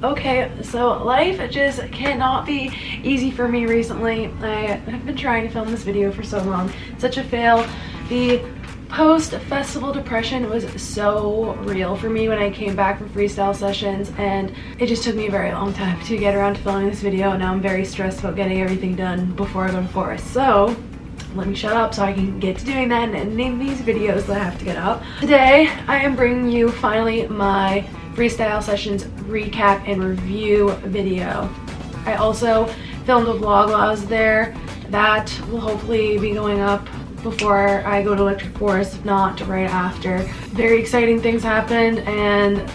Okay, so life just cannot be easy for me recently. I have been trying to film this video for so long. Such a fail. The post-festival depression was so real for me when I came back from Freestyle Sessions, and it just took me a very long time to get around to filming this video. Now I'm very stressed about getting everything done before I go to Forest. So let me shut up so I can get to doing that and name these videos that I have to get up. Today I am bringing you finally my Freestyle Sessions recap and review video. I also filmed a vlog while I was there. That will hopefully be going up before I go to Electric Forest, if not right after. Very exciting things happened, and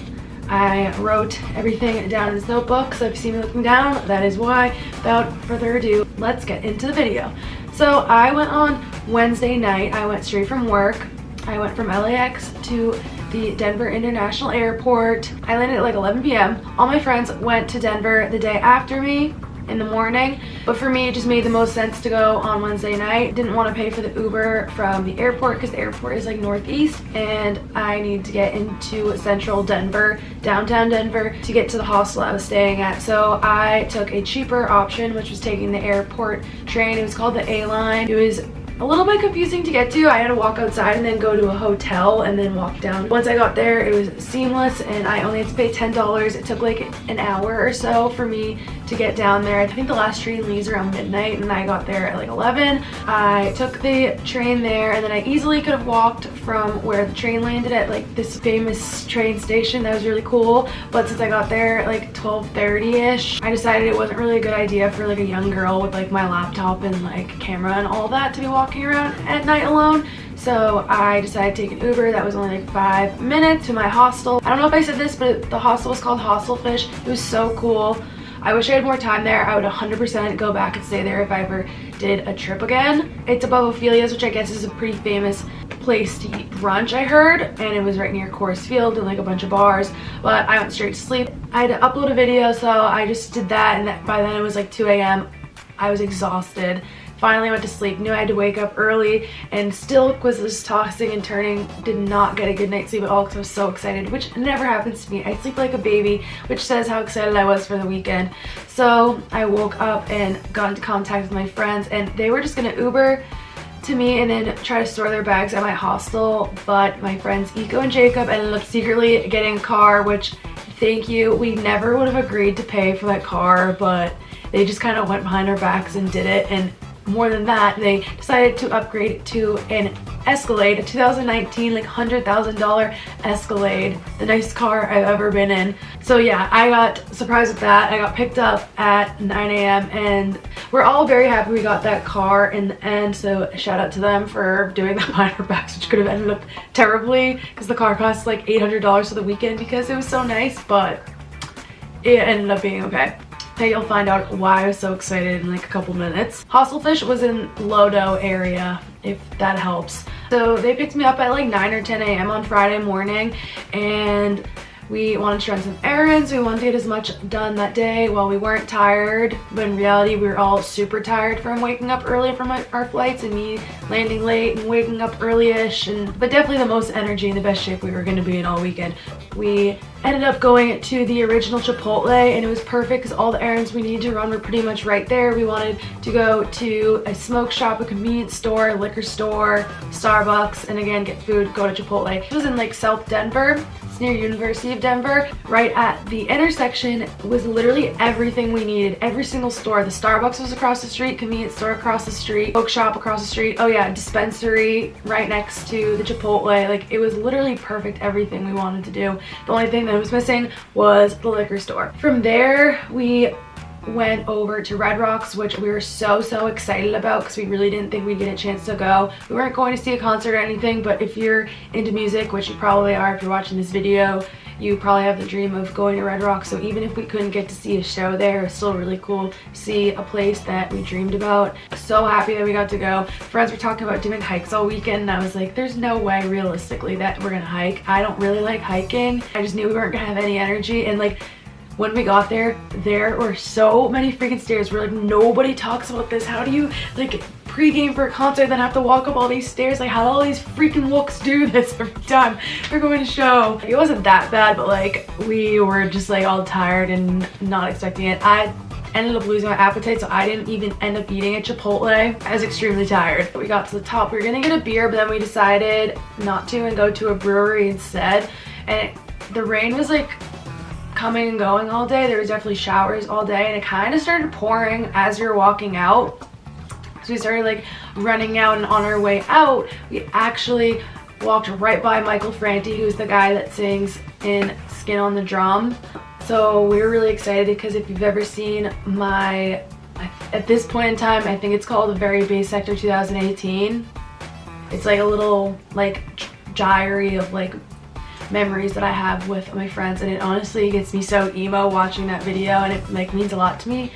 I wrote everything down in this notebook, so if you see me looking down, that is why. Without further ado, let's get into the video. So I went on Wednesday night. I went straight from work. I went from LAX to the Denver International Airport. I landed at like 11 p.m. All my friends went to Denver the day after me in the morning, but for me it just made the most sense to go on Wednesday night. Didn't want to pay for the Uber from the airport because the airport is like northeast, and I need to get into central Denver, downtown Denver, to get to the hostel I was staying at. So I took a cheaper option, which was taking the airport train. It was called the A line. It was a little bit confusing to get to. I had to walk outside and then go to a hotel and then walk down. Once I got there, it was seamless, and I only had to pay $10. It took like an hour or so for me to get down there. I think the last train leaves around midnight, and I got there at like 11. I took the train there, and then I easily could have walked from where the train landed at like this famous train station that was really cool, but since I got there at like 12:30ish, I decided it wasn't really a good idea for like a young girl with like my laptop and like camera and all that to be walking around at night alone. So I decided to take an Uber that was only like 5 minutes to my hostel. I don't know if I said this, but the hostel was called Hostel Fish. It was so cool. I wish I had more time there. I would 100% go back and stay there if I ever did a trip again. It's above Ophelia's, which I guess is a pretty famous place to eat brunch, I heard, and it was right near Coors Field and like a bunch of bars, but I went straight to sleep. I had to upload a video, so I just did that, and by then it was like 2 a.m. I was exhausted. Finally went to sleep, knew I had to wake up early, and still was just tossing and turning. Did not get a good night's sleep at all because I was so excited, which never happens to me. I sleep like a baby, which says how excited I was for the weekend. So I woke up and got into contact with my friends, and they were just gonna Uber to me and then try to store their bags at my hostel, but my friends Iko and Jacob ended up secretly getting a car, which, thank you. We never would have agreed to pay for that car, but they just kind of went behind our backs and did it. And more than that, they decided to upgrade it to an Escalade, a 2019 like $100,000 Escalade, the nicest car I've ever been in. So yeah, I got surprised with that. I got picked up at 9 a.m. and we're all very happy we got that car in the end, so shout out to them for doing that behind our backs, which could have ended up terribly because the car cost like $800 for the weekend because it was so nice, but it ended up being okay. Hey, you'll find out why I was so excited in like a couple minutes. Hostel Fish was in Lodo area, if that helps. So they picked me up at like 9 or 10 a.m. on Friday morning, and we wanted to run some errands. We wanted to get as much done that day while we weren't tired, but in reality we were all super tired from waking up early from our flights, and me landing late and waking up early-ish, but definitely the most energy and the best shape we were going to be in all weekend. We ended up going to the original Chipotle, and it was perfect because all the errands we needed to run were pretty much right there. We wanted to go to a smoke shop, a convenience store, a liquor store, Starbucks, and again get food, go to Chipotle. It was in like South Denver. It's near University of Denver. Right at the intersection was literally everything we needed. Every single store. The Starbucks was across the street, convenience store across the street, smoke shop across the street. Oh yeah, dispensary right next to the Chipotle. Like, it was literally perfect, everything we wanted to do. The only thing that was missing was the liquor store. From there, we went over to Red Rocks, which we were so excited about because we really didn't think we'd get a chance to go. We weren't going to see a concert or anything, but if you're into music, which you probably are if you're watching this video, you probably have the dream of going to Red Rocks. So even if we couldn't get to see a show there, it's still really cool to see a place that we dreamed about. So happy that we got to go. Friends were talking about doing hikes all weekend, and I was like, there's no way realistically that we're gonna hike. I don't really like hiking. I just knew we weren't gonna have any energy, and like when we got there, there were so many freaking stairs. We're like, nobody talks about this. How do you like pregame for a concert, then have to walk up all these stairs. Like, how do all these freaking looks do this every time we're going to show? It wasn't that bad, but like we were just like all tired and not expecting it. I ended up losing my appetite, so I didn't even end up eating at Chipotle. I was extremely tired. We got to the top, we were gonna get a beer, but then we decided not to and go to a brewery instead. And the rain was like coming and going all day. There was definitely showers all day, and it kind of started pouring as we were walking out. So we started like running out, and on our way out, we actually walked right by Michael Franti, who's the guy that sings in Skin on the Drum. So we were really excited because if you've ever seen my, at this point in time, I think it's called The Very Bassnectar 2018. It's like a little like diary of like memories that I have with my friends, and it honestly gets me so emo watching that video, and it like means a lot to me,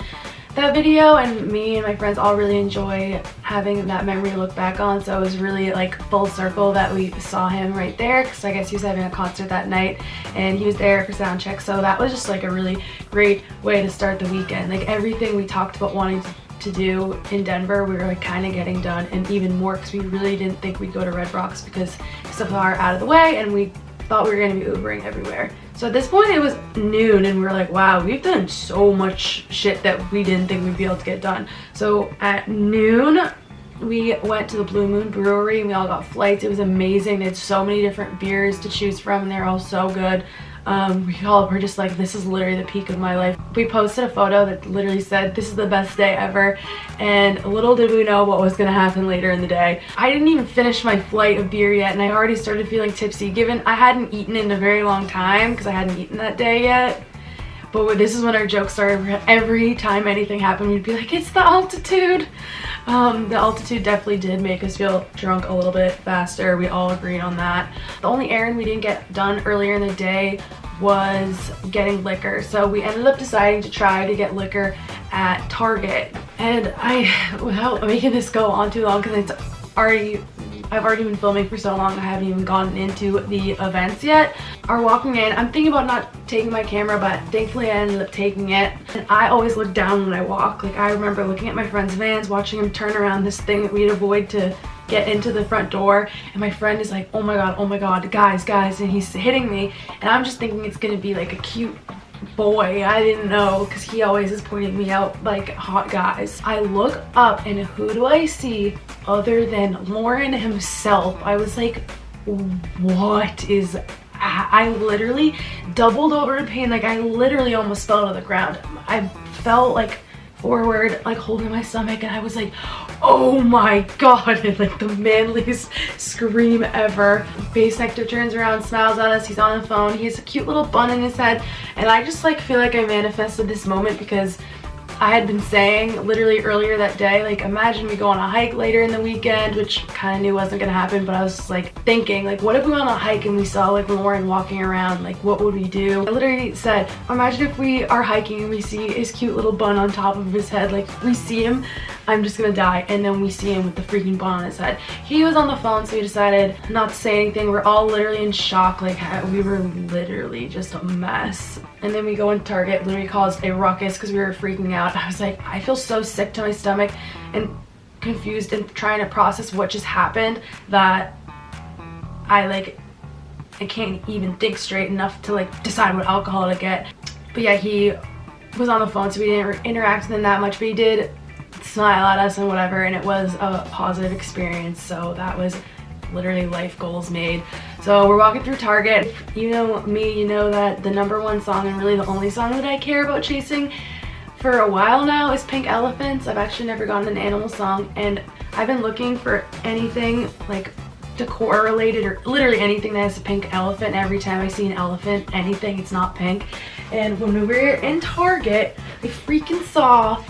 that video, and me and my friends all really enjoy having that memory to look back on. So it was really like full circle that we saw him right there, because I guess he was having a concert that night and he was there for sound check. So that was just like a really great way to start the weekend. Like everything we talked about wanting to do in Denver, we were like kind of getting done, and even more because we really didn't think we'd go to Red Rocks because it's so far out of the way, and we thought we were going to be Ubering everywhere. So at this point it was noon, and we were like, wow, we've done so much shit that we didn't think we'd be able to get done. So at noon we went to the Blue Moon Brewery, and we all got flights. It was amazing. They had so many different beers to choose from, and they're all so good. We all were just like, this is literally the peak of my life. We posted a photo that literally said, this is the best day ever, and little did we know what was gonna happen later in the day. I didn't even finish my flight of beer yet, and I already started feeling tipsy, given I hadn't eaten in a very long time because I hadn't eaten that day yet. But this is when our jokes started. Every time anything happened, we'd be like, it's the altitude. The altitude definitely did make us feel drunk a little bit faster. We all agreed on that. The only errand we didn't get done earlier in the day was getting liquor. So we ended up deciding to try to get liquor at Target. And without making this go on too long, because I've already been filming for so long, I haven't even gotten into the events yet. Are walking in, I'm thinking about not taking my camera, but thankfully I ended up taking it. And I always look down when I walk. Like I remember looking at my friend's vans, watching him turn around this thing that we'd avoid to get into the front door, and my friend is like, oh my god, guys, and he's hitting me, and I'm just thinking it's gonna be like a cute boy. I didn't know, because he always is pointing me out like hot guys. I look up, and who do I see other than Lauren himself? I was like, what is, I literally doubled over in pain. Like I literally almost fell to the ground. I felt like forward, like holding my stomach, and I was like, oh my god, and like the manliest scream ever. Bassnectar turns around, smiles at us, he's on the phone, he has a cute little bun in his head, and I just like feel like I manifested this moment, because I had been saying literally earlier that day, like imagine we go on a hike later in the weekend, which kind of knew wasn't gonna happen, but I was just like thinking, like what if we went on a hike and we saw like Lauren walking around, like what would we do? I literally said, imagine if we are hiking and we see his cute little bun on top of his head, like we see him, I'm just gonna die. And then we see him with the freaking bun on his head. He was on the phone, so we decided not to say anything. We're all literally in shock, like we were literally just a mess. And then we go into Target, literally caused a ruckus because we were freaking out. I was like, I feel so sick to my stomach and confused and trying to process what just happened, that I can't even think straight enough to like decide what alcohol to get. But yeah, he was on the phone, so we didn't interact with him that much, but he did smile at us and whatever, and it was a positive experience. So that was literally life goals made. So we're walking through Target. If you know me, you know that the #1 song, and really the only song that I care about chasing for a while now, is Pink Elephants. I've actually never gotten an animal song, and I've been looking for anything like decor related or literally anything that has a pink elephant. Every time I see an elephant, anything, it's not pink. And when we were in Target, I freaking saw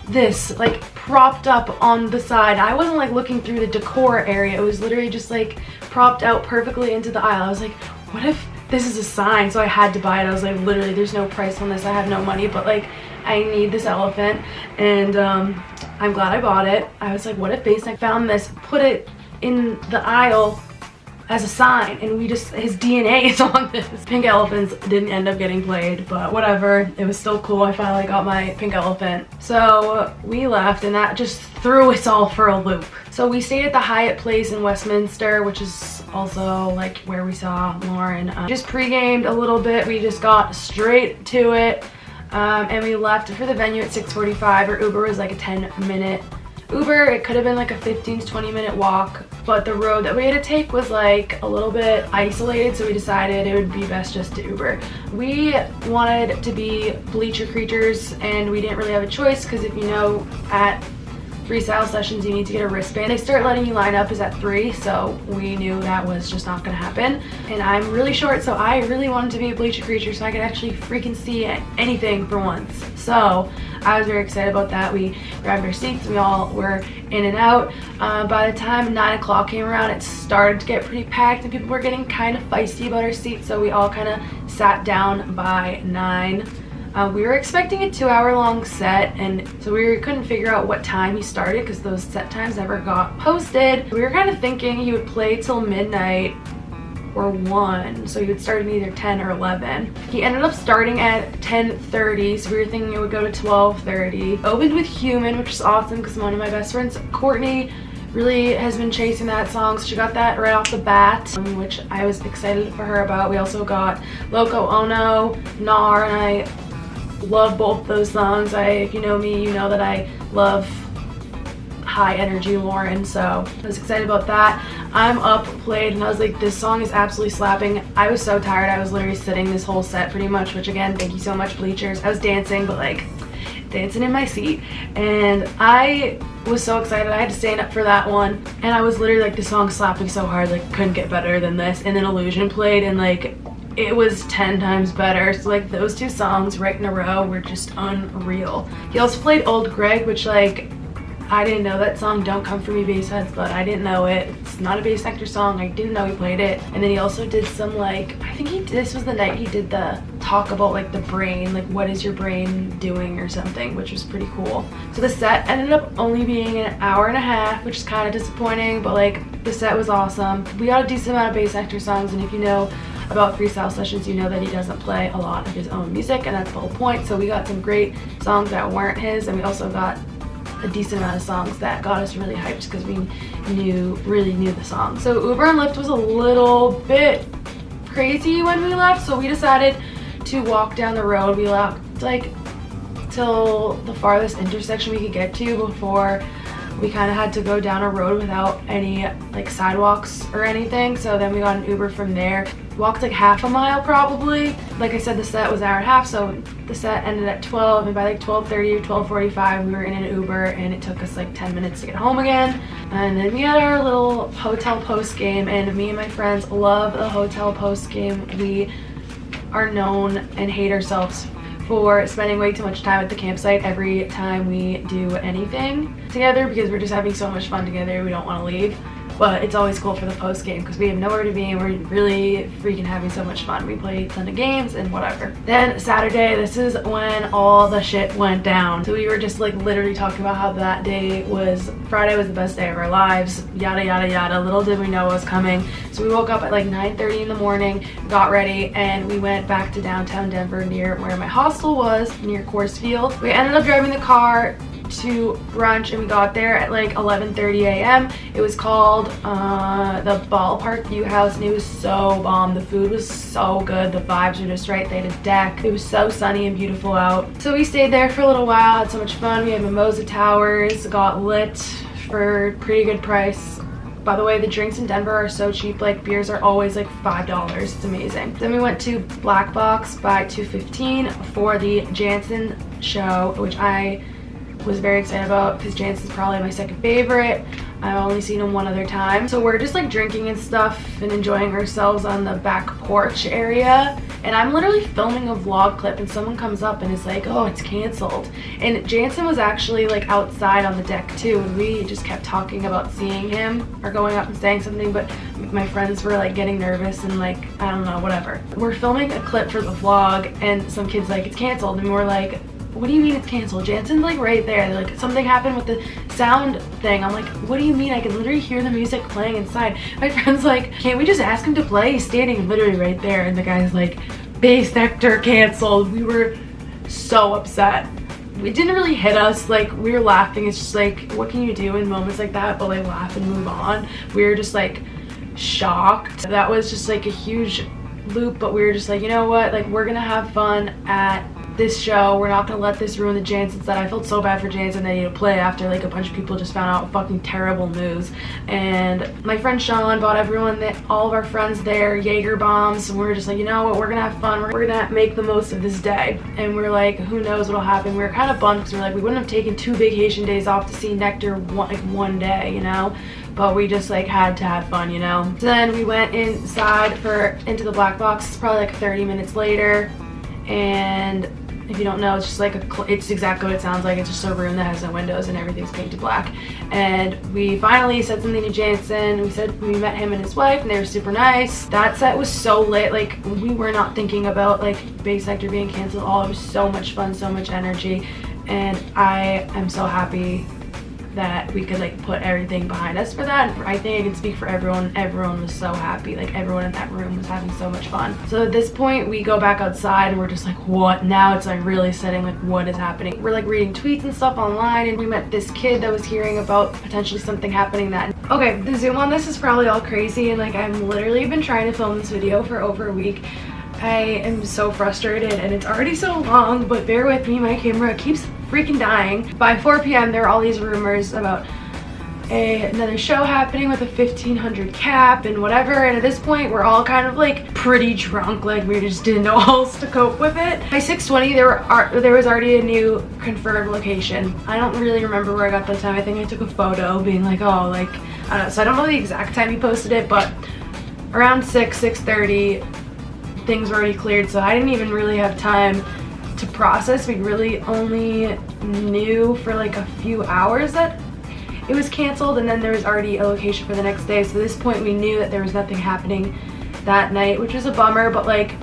this like propped up on the side. I wasn't like looking through the decor area, it was literally just like propped out perfectly into the aisle. I was like, what if this is a sign? So I had to buy it. I was like, literally there's no price on this, I have no money, but like I need this elephant, and I'm glad I bought it. I was like, what if Bassnectar found this, put it in the aisle as a sign, and we just, his DNA is on this. Pink elephants didn't end up getting played, but whatever, it was still cool. I finally got my pink elephant. So we left, and that just threw us all for a loop. So we stayed at the Hyatt Place in Westminster, which is also like where we saw Lauren. Just pre-gamed a little bit. We just got straight to it, and we left for the venue at 6:45. Our Uber was like a 10-minute Uber. It could have been like a 15 to 20-minute walk, but the road that we had to take was like a little bit isolated, so we decided it would be best just to Uber. We wanted to be bleacher creatures, and we didn't really have a choice, because if you know, at Freestyle Sessions you need to get a wristband. They start letting you line up is at 3, so we knew that was just not gonna happen. And I'm really short, so I really wanted to be a bleacher creature so I could actually freaking see anything for once. So I was very excited about that. We grabbed our seats, we all were in and out. By the time 9 o'clock came around, it started to get pretty packed, and people were getting kind of feisty about our seats, so we all kind of sat down by 9. We were expecting a 2-hour-long set, and so we couldn't figure out what time he started because those set times never got posted. We were kind of thinking he would play till midnight or 1, so he would start at either 10 or 11. He ended up starting at 10:30, so we were thinking it would go to 12:30. Opened with Human, which is awesome because one of my best friends, Courtney, really has been chasing that song, so she got that right off the bat, which I was excited for her about. We also got Loco Ono, Nar, and I love both those songs. If you know me, you know that I love high energy Lauren, so I was excited about that. I'm Up played, and I was like, this song is absolutely slapping. I was so tired. I was literally sitting this whole set pretty much, which again, thank you so much, bleachers. I was dancing, but like dancing in my seat, and I was so excited. I had to stand up for that one, and I was literally like, the song slapping so hard, like couldn't get better than this. And then Illusion played, and like it was 10 times better. So like those two songs right in a row were just unreal. He also played Old Greg, which like, I didn't know that song, Don't Come For Me Bassheads, but I didn't know it. It's not a Bassnectar song. I didn't know he played it. And then he also did some like, I think this was the night he did the talk about like the brain, like what is your brain doing or something, which was pretty cool. So the set ended up only being an hour and a half, which is kind of disappointing, but like the set was awesome. We got a decent amount of Bassnectar songs, and if you know about Freestyle Sessions, you know that he doesn't play a lot of his own music, and that's the whole point. So we got some great songs that weren't his, and we also got a decent amount of songs that got us really hyped because we really knew the song. So Uber and Lyft was a little bit crazy when we left, so we decided to walk down the road. We left like till the farthest intersection we could get to before we kind of had to go down a road without any like sidewalks or anything. So then we got an Uber from there. Walked like half a mile probably. Like I said, the set was an hour and a half, so the set ended at 12, and by like 12:30 or 12:45 we were in an Uber, and it took us like 10 minutes to get home again. And then we had our little hotel post game, and me and my friends love the hotel post game. We are known and hate ourselves for spending way too much time at the campsite every time we do anything together because we're just having so much fun together. We don't want to leave. But it's always cool for the post game because we have nowhere to be, and we're really freaking having so much fun. We play a ton of games and whatever. Then Saturday, this is when all the shit went down. So we were just like literally talking about how that day was, Friday was the best day of our lives, yada yada yada. Little did we know what was coming. So we woke up at like 9:30 in the morning, got ready, and we went back to downtown Denver near where my hostel was, near Coors Field. We ended up driving the car to brunch, and we got there at like 11:30 a.m. It was called the Ballpark View House, and it was so bomb. The food was so good, the vibes were just right. They had a deck. It was so sunny and beautiful out. So we stayed there for a little while, had so much fun. We had mimosa towers, got lit for a pretty good price. By the way, the drinks in Denver are so cheap. Like beers are always like $5. It's amazing. Then we went to Black Box by 2:15 for the Jansen show, which I was very excited about because Jansen's probably my second favorite. I've only seen him one other time. So we're just like drinking and stuff and enjoying ourselves on the back porch area. And I'm literally filming a vlog clip, and someone comes up and is like, oh, it's canceled. And Jansen was actually like outside on the deck too, and we just kept talking about seeing him or going up and saying something, but my friends were like getting nervous and like, I don't know, whatever. We're filming a clip for the vlog, and some kid's like, it's canceled, and we're like, what do you mean it's canceled? Jansen's like right there. They're like, something happened with the sound thing. I'm like, what do you mean? I can literally hear the music playing inside. My friend's like, can't we just ask him to play? He's standing literally right there. And the guy's like, Bassnectar canceled. We were so upset. It didn't really hit us, like we were laughing. It's just like, what can you do in moments like that but like laugh and move on? We were just like shocked. That was just like a huge loop, but we were just like, you know what, like we're gonna have fun at this show. We're not gonna let this ruin the Jansons. That I felt so bad for Jansen that he had to play after like a bunch of people just found out fucking terrible news. And my friend Sean bought everyone, all of our friends there, Jaeger bombs, and we were just like, you know what, we're gonna have fun. We're gonna make the most of this day. And we're like, who knows what'll happen. We were kind of bummed because we were like, we wouldn't have taken 2 vacation days off to see Nectar one day, you know, but we just like had to have fun, you know. So then we went inside into the black box. It's probably like 30 minutes later, and if you don't know, it's just like it's exactly what it sounds like. It's just a room that has no windows and everything's painted black. And we finally said something to Jansen. We met him and his wife, and they were super nice. That set was so lit. Like we were not thinking about like Bassnectar being canceled at all. It was so much fun, so much energy, and I am so happy that we could like put everything behind us for that. I think I can speak for everyone. Everyone was so happy. Like everyone in that room was having so much fun. So at this point we go back outside and we're just like, what? Now it's like really setting like what is happening. We're like reading tweets and stuff online, and we met this kid that was hearing about potentially something happening that. Okay, the zoom on this is probably all crazy, and like I've literally been trying to film this video for over a week. I am so frustrated and it's already so long, but bear with me, my camera keeps freaking dying. By 4 p.m. there are all these rumors about another show happening with a 1,500 cap and whatever, and at this point we're all kind of like pretty drunk, like we just didn't know how else to cope with it. By 6:20 there was already a new confirmed location. I don't really remember where I got that time. I think I took a photo being like, oh, like I don't know. So I don't know the exact time he posted it, but around 6:30 things were already cleared, so I didn't even really have time to process. We really only knew for like a few hours that it was canceled, and then there was already a location for the next day. So at this point we knew that there was nothing happening that night, which was a bummer, but like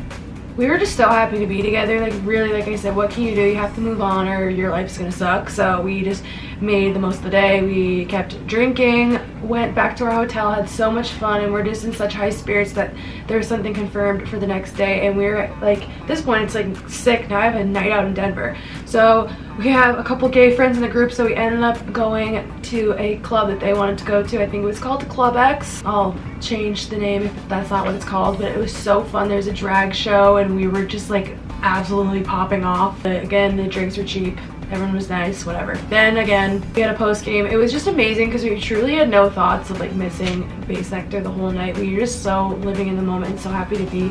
we were just so happy to be together. Like really, like I said, what can you do? You have to move on or your life's gonna suck. So we just made the most of the day. We kept drinking, went back to our hotel, had so much fun, and we're just in such high spirits that there was something confirmed for the next day. And we're like, at this point it's like sick. Now I have a night out in Denver. So we have a couple gay friends in the group, so we ended up going to a club that they wanted to go to. I think it was called Club X. I'll change the name if that's not what it's called, but it was so fun. There's a drag show and we were just like absolutely popping off. But again, the drinks were cheap. Everyone was nice, whatever. Then again, we had a post game. It was just amazing because we truly had no thoughts of like missing Bassnectar the whole night. We were just so living in the moment and so happy to be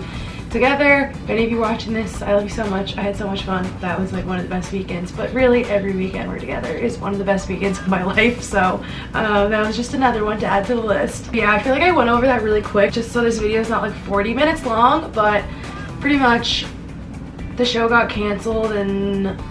together. If any of you watching this, I love you so much. I had so much fun. That was like one of the best weekends, but really every weekend we're together is one of the best weekends of my life. So that was just another one to add to the list. Yeah, I feel like I went over that really quick just so this video is not like 40 minutes long, but pretty much the show got canceled and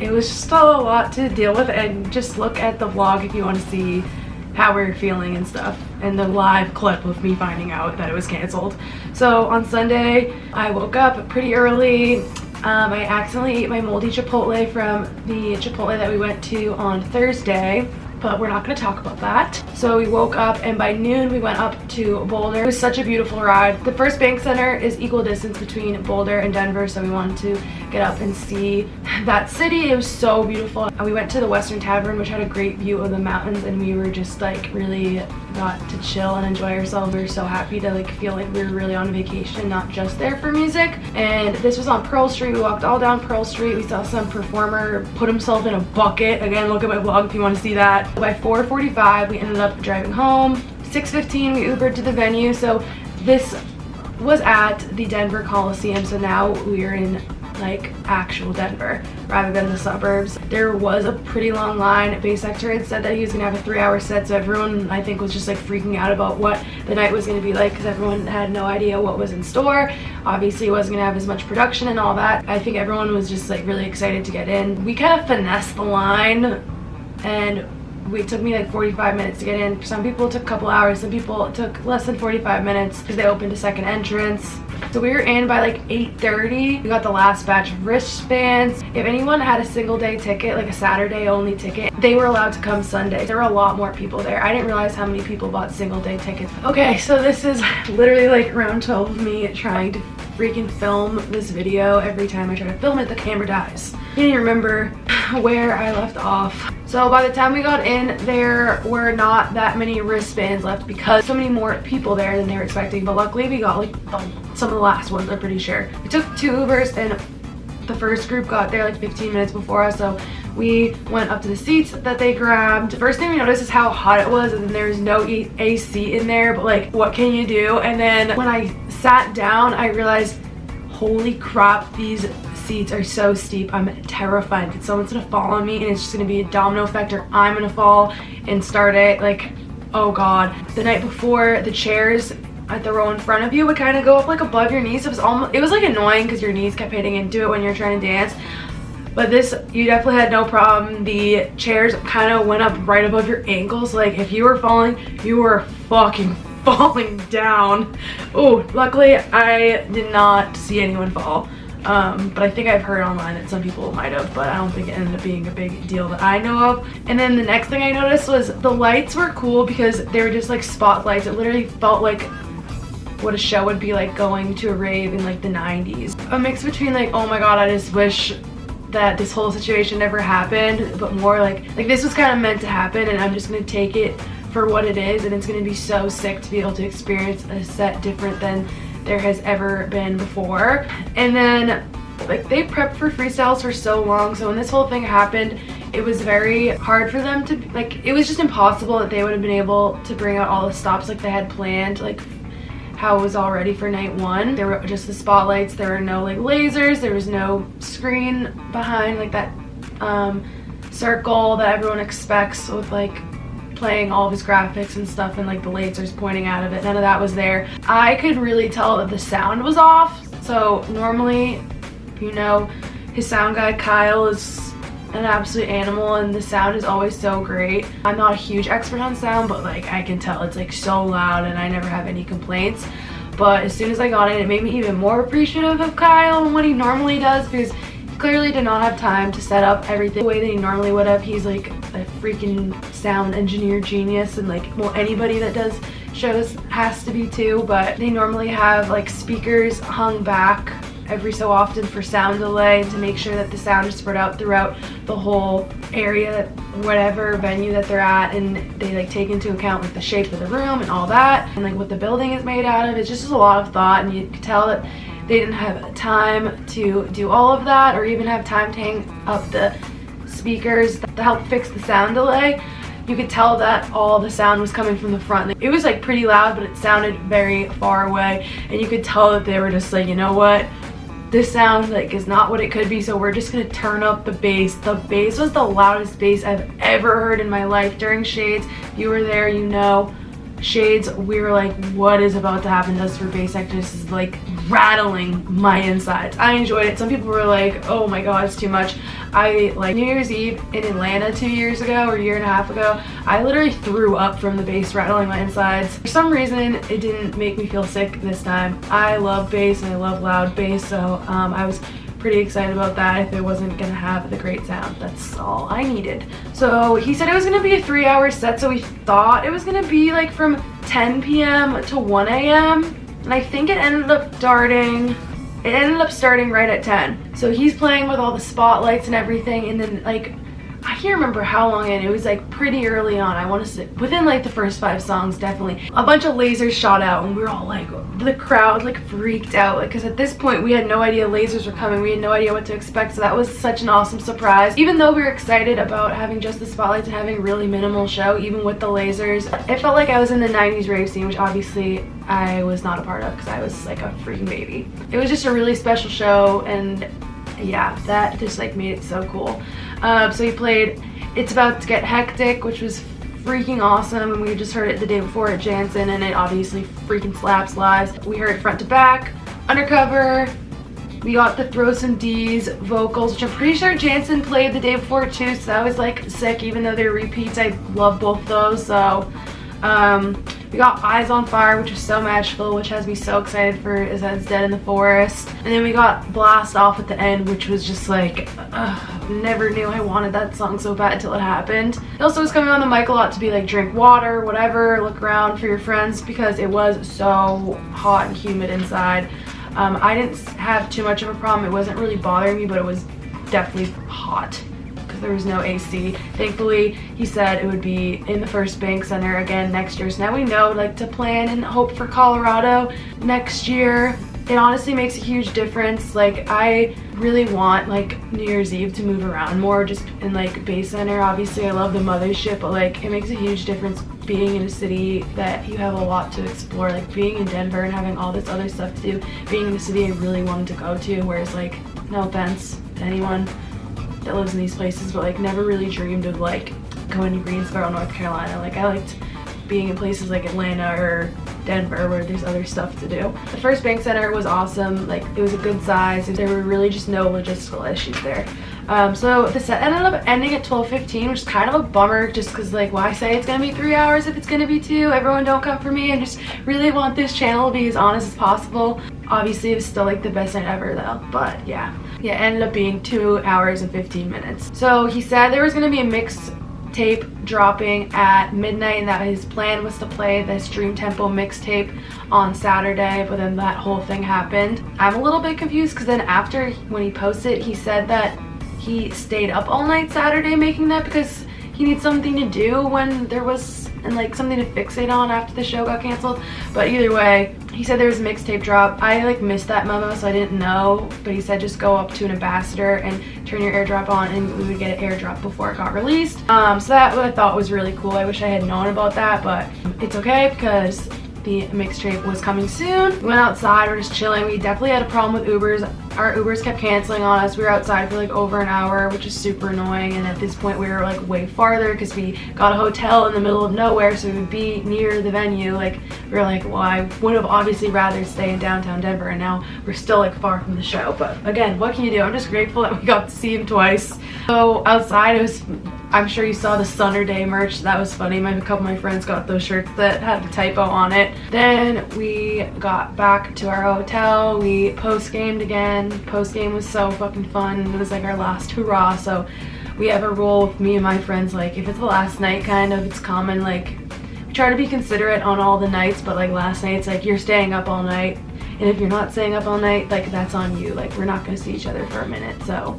it was just a lot to deal with. And just look at the vlog if you want to see how we're feeling and stuff, and the live clip of me finding out that it was canceled. So on Sunday I woke up pretty early. I accidentally ate my moldy Chipotle from the Chipotle that we went to on Thursday, but we're not going to talk about that. So we woke up and by noon we went up to Boulder. It was such a beautiful ride. The First Bank Center is equal distance between Boulder and Denver, so we wanted to get up and see that city. It was so beautiful. We went to the Western Tavern, which had a great view of the mountains, and we were just like really got to chill and enjoy ourselves. We were so happy to like feel like we were really on vacation, not just there for music. And this was on Pearl Street. We walked all down Pearl Street. We saw some performer put himself in a bucket. Again, look at my vlog if you want to see that. By 4:45 we ended up driving home. 6:15 we Ubered to the venue. So this was at the Denver Coliseum, so now we're in like actual Denver rather than the suburbs. There was a pretty long line. Bassnectar had said that he was gonna have a 3-hour set, so everyone I think was just like freaking out about what the night was gonna be like because everyone had no idea what was in store. Obviously it wasn't gonna have as much production and all that. I think everyone was just like really excited to get in. We kind of finessed the line and it took me like 45 minutes to get in. For some people it took a couple hours, some people it took less than 45 minutes because they opened a second entrance. So we were in by like 8:30. We got the last batch of wristbands. If anyone had a single day ticket, like a Saturday only ticket, they were allowed to come Sunday. There were a lot more people there. I didn't realize how many people bought single day tickets. Okay, so this is literally like round 12 of me trying to freaking film this video. Every time I try to film it, the camera dies. I can't even remember where I left off. So by the time we got in, there were not that many wristbands left because so many more people there than they were expecting. But luckily we got like some of the last ones, I'm pretty sure. We took 2 Ubers and the first group got there like 15 minutes before us, so we went up to the seats that they grabbed. First thing we noticed is how hot it was, and there's no AC in there, but like, what can you do? And then when I sat down, I realized, holy crap, these seats are so steep. I'm terrified that someone's gonna fall on me and it's just gonna be a domino effect, or I'm gonna fall and start it. Like, oh god. The night before, the chairs at the row in front of you would kind of go up like above your knees. It was like annoying because your knees kept hitting into it when you're trying to dance. But this, you definitely had no problem. The chairs kind of went up right above your ankles. Like, if you were falling, you were fucking falling down. Oh, luckily I did not see anyone fall. But I think I've heard online that some people might have, but I don't think it ended up being a big deal that I know of. And then the next thing I noticed was the lights were cool because they were just like spotlights. It literally felt like what a show would be like going to a rave in like the 90s. A mix between like, oh my god, I just wish that this whole situation never happened, but more like this was kind of meant to happen, and I'm just gonna take it for what it is, and it's gonna be so sick to be able to experience a set different than there has ever been before. And then like, they prepped for freestyles for so long, so when this whole thing happened, it was very hard for them to, like, it was just impossible that they would have been able to bring out all the stops like they had planned, like how it was all ready for night 1. There were just the spotlights, there were no like lasers, there was no screen behind like that circle that everyone expects with like playing all of his graphics and stuff, and like the lasers pointing out of it. None of that was there. I could really tell that the sound was off. So normally, you know, his sound guy Kyle is an absolute animal, and the sound is always so great. I'm not a huge expert on sound, but like I can tell it's like so loud, and I never have any complaints. But as soon as I got in, it made me even more appreciative of Kyle and what he normally does, because he clearly did not have time to set up everything the way that he normally would have. He's like a freaking sound engineer genius, and like, well, anybody that does shows has to be too. But they normally have like speakers hung back every so often for sound delay, to make sure that the sound is spread out throughout the whole area, whatever venue that they're at, and they like take into account like the shape of the room and all that, and like what the building is made out of. It's just a lot of thought, and you could tell that they didn't have time to do all of that, or even have time to hang up the speakers to help fix the sound delay. You could tell that all the sound was coming from the front. It was like pretty loud, but it sounded very far away, and you could tell that they were just like, you know what, this sound like is not what it could be, so we're just gonna turn up the bass. The bass was the loudest bass I've ever heard in my life during Shades. If you were there, you know, Shades, we were like, what is about to happen to us for Bassnectar? This is like rattling my insides. I enjoyed it. Some people were like, oh my god, it's too much. I like New Year's Eve in Atlanta 2 years ago, or a year and a half ago, I literally threw up from the bass rattling my insides. For some reason, it didn't make me feel sick this time. I love bass and I love loud bass, so I was pretty excited about that. If it wasn't gonna have the great sound, that's all I needed. So he said it was gonna be a 3-hour set, so we thought it was gonna be like from 10 p.m. to 1 a.m. and I think it ended up starting right at 10. So he's playing with all the spotlights and everything, and then like, I can't remember how long in. It was like pretty early on. I want to say within like the first 5 songs, definitely. A bunch of lasers shot out, and we were all like, the crowd like freaked out, like, because at this point we had no idea lasers were coming. We had no idea what to expect, so that was such an awesome surprise. Even though we were excited about having just the spotlights and having really minimal show, even with the lasers, it felt like I was in the 90s rave scene, which obviously I was not a part of because I was like a freaking baby. It was just a really special show, and yeah, that just like made it so cool. So he played It's About to Get Hectic, which was freaking awesome, and we just heard it the day before at Jansen, and it obviously freaking slaps live. We heard Front to Back, Undercover, We got the Throw Some D's vocals, which I'm pretty sure Jansen played the day before too, so that was like sick, even though they're repeats. I love both of those. So we got Eyes on Fire, which was so magical, which has me so excited for Is That's Dead in the Forest. And then we got Blast Off at the end, which was just like, never knew I wanted that song so bad until it happened. It also was coming on the mic a lot to be like, drink water, whatever, look around for your friends, because it was so hot and humid inside. I didn't have too much of a problem. It wasn't really bothering me, but it was definitely hot because there was no AC. Thankfully, he said it would be in the First Bank Center again next year. So now we know like to plan and hope for Colorado next year. It honestly makes a huge difference. Like, I really want like New Year's Eve to move around more just in like Bay Center. Obviously I love the mothership, but like it makes a huge difference being in a city that you have a lot to explore. Like being in Denver and having all this other stuff to do, being in a city I really wanted to go to, whereas like, no offense to anyone that lives in these places, but like never really dreamed of like going to Greensboro, North Carolina. Like I liked being in places like Atlanta or Denver where there's other stuff to do. The First Bank Center was awesome. Like it was a good size. There were really just no logistical issues there. So the set ended up ending at 12:15, which is kind of a bummer just because like why say it's gonna be 3 hours if it's gonna be 2? Everyone don't come for me. I just really want this channel to be as honest as possible. Obviously it was still like the best night ever though, but yeah, it ended up being 2 hours and 15 minutes. So he said there was gonna be a mix tape dropping at midnight, and that his plan was to play this Dream Tempo mixtape on Saturday, but then that whole thing happened. I'm a little bit confused because then after when he posted, he said that he stayed up all night Saturday making that because he needs something to do when there was, and like something to fixate on after the show got canceled. But either way, he said there was a mixtape drop. I like missed that memo, so I didn't know, but he said just go up to an ambassador and turn your airdrop on and we would get an airdrop before it got released. So that I thought was really cool. I wish I had known about that, but it's okay because the mixtape was coming soon. We went outside, we're just chilling. We definitely had a problem with Ubers. Our Ubers kept canceling on us. We were outside for like over an hour, which is super annoying. And at this point we were like way farther because we got a hotel in the middle of nowhere, so we would be near the venue. Like we were like, well, I would have obviously rather stay in downtown Denver, and now we're still like far from the show. But again, what can you do? I'm just grateful that we got to see him twice. So outside it was, I'm sure you saw the Sunner Day merch. That was funny. A couple of my friends got those shirts that had the typo on it. Then we got back to our hotel. We post-gamed again. Post-game was so fucking fun. It was like our last hurrah. So we have a rule with me and my friends, like if it's the last night, kind of, it's common, like we try to be considerate on all the nights, but like last night it's like you're staying up all night, and if you're not staying up all night, like that's on you. Like we're not gonna see each other for a minute. So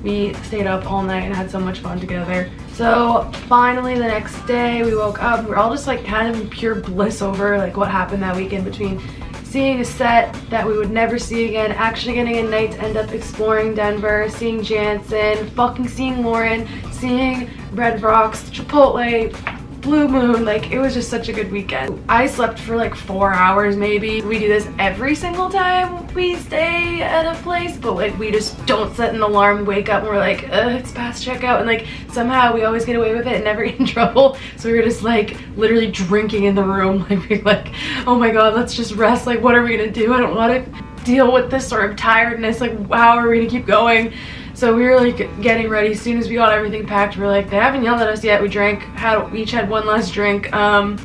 we stayed up all night and had so much fun together. So finally the next day we woke up. We were all just like kind of in pure bliss over like what happened that weekend, between seeing a set that we would never see again, actually getting a night to end up exploring Denver, seeing Jansen, fucking seeing Lauren, seeing Red Rocks, Chipotle, Blue Moon. Like it was just such a good weekend. I slept for like 4 hours maybe. We do this every single time we stay at a place, but like we just don't set an alarm, wake up and we're like, it's past checkout, and like somehow we always get away with it and never get in trouble. So we were just like literally drinking in the room. Like we're like, oh my god, let's just rest. Like what are we gonna do? I don't want to deal with this sort of tiredness. Like how are we gonna keep going? So we were like getting ready. As soon as we got everything packed, we were like, they haven't yelled at us yet. We drank, we each had one last drink. And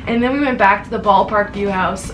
then we went back to the Ballpark View House.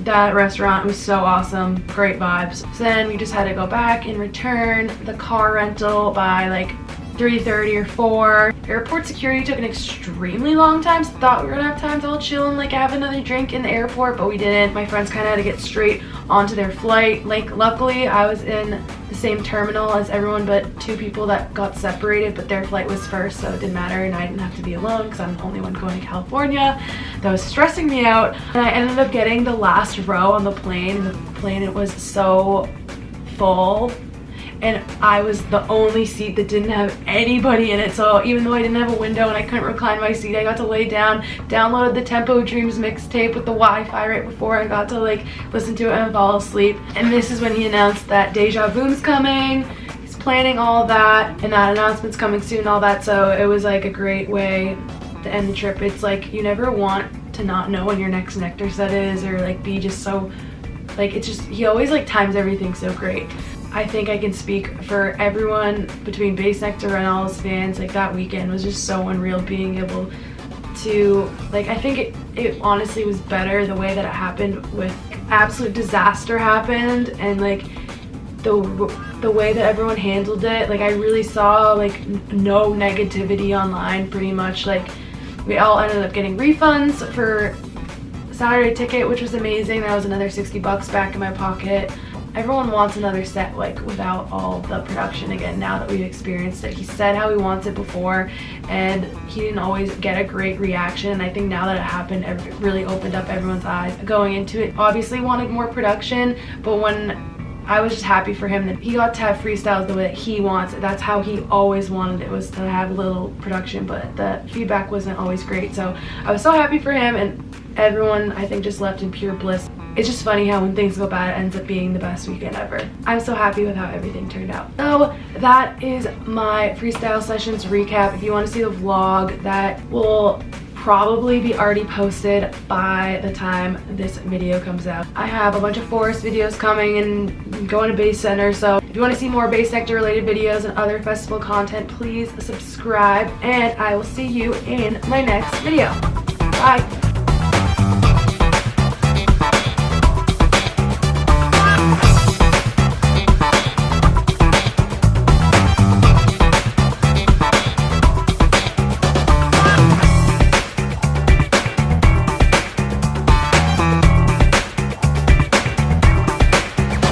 That restaurant was so awesome, great vibes. So then we just had to go back and return the car rental by like 3:30 or 4. Airport security took an extremely long time, so thought we were gonna have time to all chill and like have another drink in the airport, but we didn't. My friends kind of had to get straight onto their flight. Like luckily I was in the same terminal as everyone but 2 people that got separated, but their flight was first, so it didn't matter, and I didn't have to be alone because I'm the only one going to California. That was stressing me out, and I ended up getting the last row on the plane. It was so full, and I was the only seat that didn't have anybody in it. So even though I didn't have a window and I couldn't recline my seat, I got to lay down, downloaded the Tempo Dreams mixtape with the Wi-Fi right before I got to like listen to it and fall asleep. And this is when he announced that Deja Vu's coming. He's planning all that, and that announcement's coming soon, all that. So it was like a great way to end the trip. It's like you never want to not know when your next Nectar set is, or like be just so Like, it's just, he always like times everything so great. I think I can speak for everyone between Bassnectar and all his fans. Like, that weekend was just so unreal, being able to, like, I think it honestly was better the way that it happened. With absolute disaster happened, and like the way that everyone handled it, like I really saw like no negativity online pretty much. Like, we all ended up getting refunds for Saturday ticket, which was amazing. That was another 60 bucks back in my pocket. Everyone wants another set, like, without all the production again, now that we've experienced it. He said how he wants it before, and he didn't always get a great reaction. And I think now that it happened, it really opened up everyone's eyes going into it. Obviously wanted more production, but when I was just happy for him that he got to have freestyles the way that he wants it. That's how he always wanted it, was to have a little production, but the feedback wasn't always great. So I was so happy for him, and everyone, I think, just left in pure bliss. It's just funny how when things go bad, it ends up being the best weekend ever. I'm so happy with how everything turned out. So that is my Freestyle Sessions recap. If you want to see the vlog, that will probably be already posted by the time this video comes out. I have a bunch of forest videos coming and going to Bass Center, so if you want to see more Bassnectar related videos and other festival content, please subscribe, and I will see you in my next video. Bye!